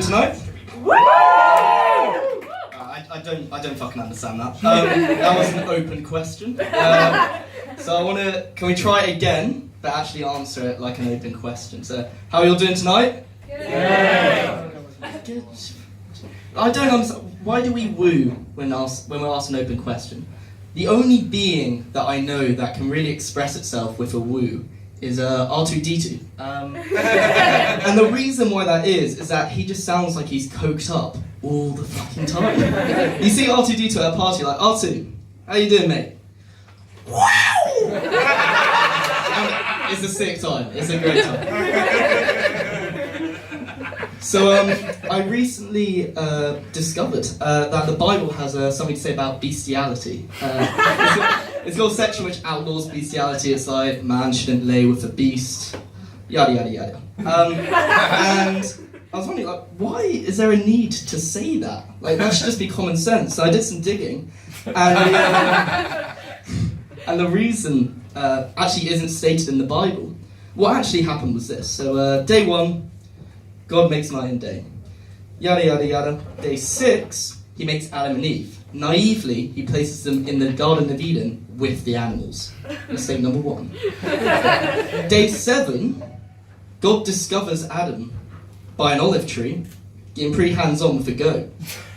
Tonight? Woo! I don't fucking understand that. That was an open question. So can we try it again, but actually answer it like an open question. So, how are you all doing tonight? Yeah. Good. I don't understand, why do we woo when we're asked an open question? The only being that I know that can really express itself with a woo is R2-D2. And the reason why that is that he just sounds like he's coked up all the fucking time. You see R2-D2 at a party, like, R2, how you doing, mate? Wow! It's a sick time. It's a great time. So I recently discovered that the Bible has something to say about beastiality. It's got a section which outlaws bestiality. It's like, man shouldn't lay with a beast, yada yada yada. And I was wondering, like, why is there a need to say that? Like, that should just be common sense. So I did some digging, and the reason actually isn't stated in the Bible. What actually happened was this. So day 1, God makes night and day. Yada yada yada. Day 6, he makes Adam and Eve. Naively, he places them in the Garden of Eden with the animals. Mistake number 1. Day 7, God discovers Adam by an olive tree, getting pretty hands-on with a goat.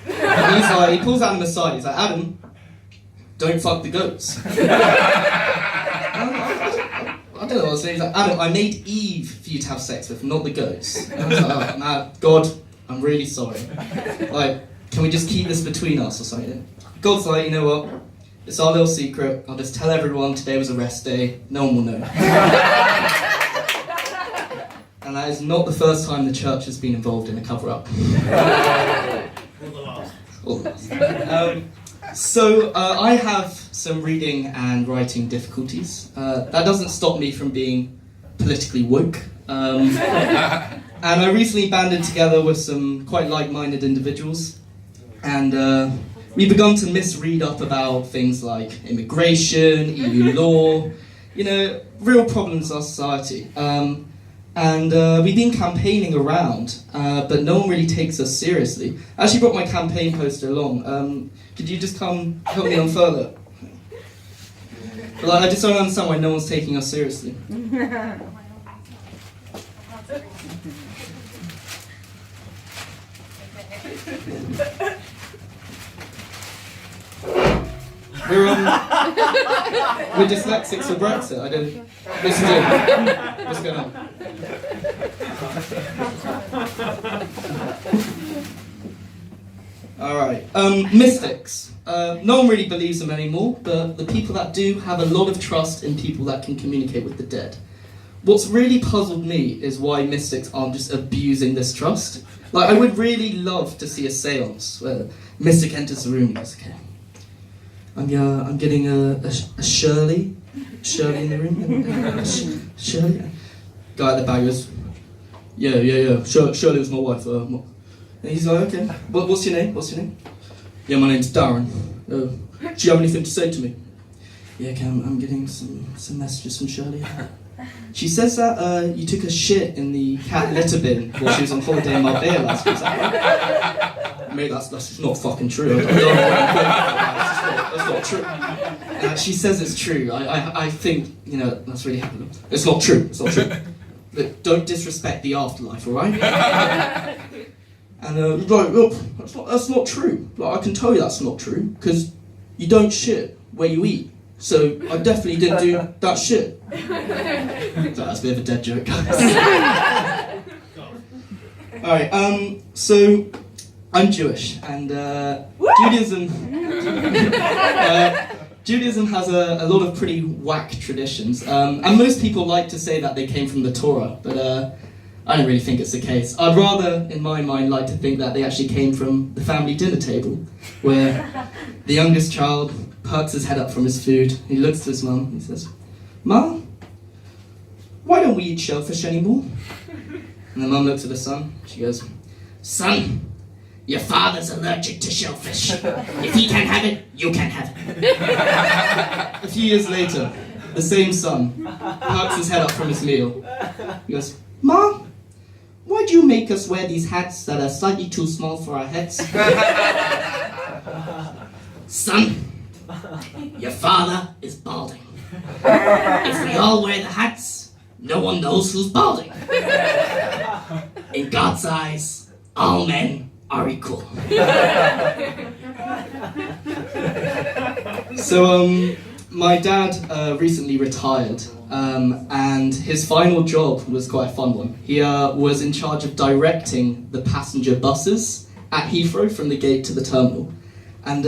And he's like, he pulls Adam aside, he's like, Adam, don't fuck the goats. I don't know what I was saying. He's like, Adam, I made Eve for you to have sex with, not the goats. And I was like, oh, man, God, I'm really sorry. Like, can we just keep this between us or something? God's like, you know what? It's our little secret. I'll just tell everyone today was a rest day. No one will know. And that is not the first time the church has been involved in a cover-up. Or the last. So I have some reading and writing difficulties. That doesn't stop me from being politically woke. And I recently banded together with some quite like-minded individuals. And we've begun to misread up about things like immigration, EU law, you know, real problems in our society. And we've been campaigning around, but no one really takes us seriously. I actually brought my campaign poster along. Could you just come help me unfurl it? But, like, I just don't understand why no one's taking us seriously. We're dyslexics for Brexit. I don't. Listen to it. What's going on? Alright. Mystics. No one really believes them anymore, but the people that do have a lot of trust in people that can communicate with the dead. What's really puzzled me is why mystics aren't just abusing this trust. Like, I would really love to see a seance where a mystic enters the room and goes, okay, I'm getting a Shirley in the room. Shirley? Guy at the back goes, yeah. Shirley was my wife. And he's like, okay. What's your name? Yeah, my name's Darren. Do you have anything to say to me? Yeah, Cam, I'm getting some messages from Shirley. She says that you took a shit in the cat litter bin while she was on holiday in Marbella last week. Mate, that's not fucking true. That's not true. She says it's true. I think, you know, that's really happened. It's not true. But don't disrespect the afterlife, alright? And like, look, that's not true. Like, I can tell you that's not true, because you don't shit where you eat. So I definitely didn't do that shit. So that's a bit of a dead joke, guys. Alright, so I'm Jewish, and Judaism has a lot of pretty whack traditions, and most people like to say that they came from the Torah, but I don't really think it's the case. I'd rather, in my mind, like to think that they actually came from the family dinner table, where the youngest child perks his head up from his food, he looks to his mum, he says, Mum, why don't we eat shellfish anymore? And the mum looks at the son, she goes, Son, your father's allergic to shellfish. If he can't have it, you can't have it. A few years later, the same son perks his head up from his meal. He goes, Mom, why do you make us wear these hats that are slightly too small for our heads? Son, your father is balding. If we all wear the hats, no one knows who's balding. In God's eyes, all men are equal. So, my dad recently retired, and his final job was quite a fun one. He was in charge of directing the passenger buses at Heathrow from the gate to the terminal. And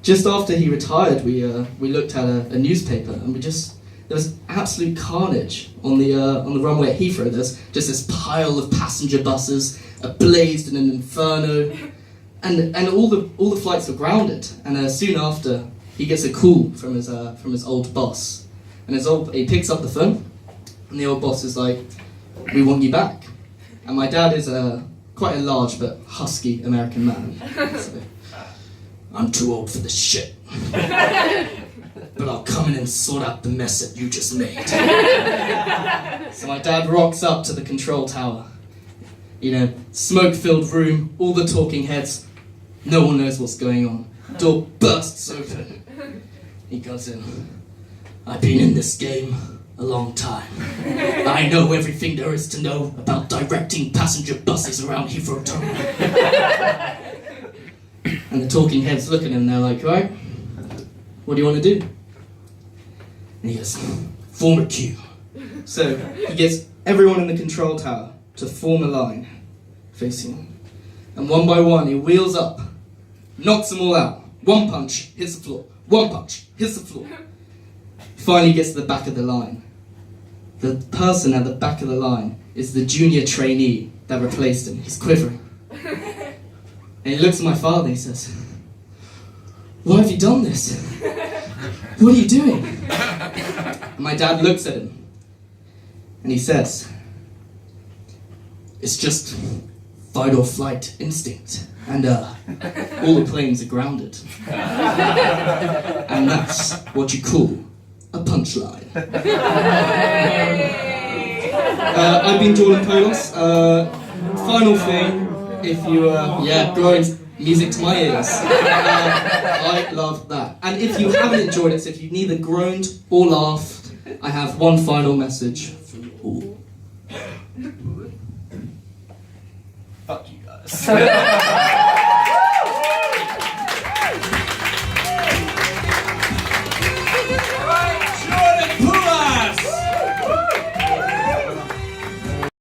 just after he retired, we looked at a newspaper, and there was absolute carnage on the runway at Heathrow. There's just this pile of passenger buses ablaze in an inferno, and all the flights were grounded. And soon after, he gets a call from his old boss, and he picks up the phone, and the old boss is like, "We want you back." And my dad is quite a large but husky American man. So, "I'm too old for this shit. But I'll come in and sort out the mess that you just made." So my dad rocks up to the control tower. Smoke-filled room, all the talking heads. No one knows what's going on. Door bursts open. He goes in. "I've been in this game a long time. I know everything there is to know about directing passenger buses around Heathrow Terminal." And the talking heads look at him and they're like, "Right, what do you want to do?" And he goes, "Form a queue." So he gets everyone in the control tower to form a line facing him. And one by one he wheels up, knocks them all out. One punch, hits the floor. One punch, hits the floor. Finally gets to the back of the line. The person at the back of the line is the junior trainee that replaced him. He's quivering. And he looks at my father and he says, "Why have you done this? What are you doing?" And my dad looks at him and he says, "It's just fight or flight instinct, and all the planes are grounded. And that's what you call a punchline." I've been Jordan Poulos. Final thing, if you growing music to my ears. I love that. And if you haven't enjoyed it, so if you've neither groaned or laughed, I have one final message for you all. Fuck you guys.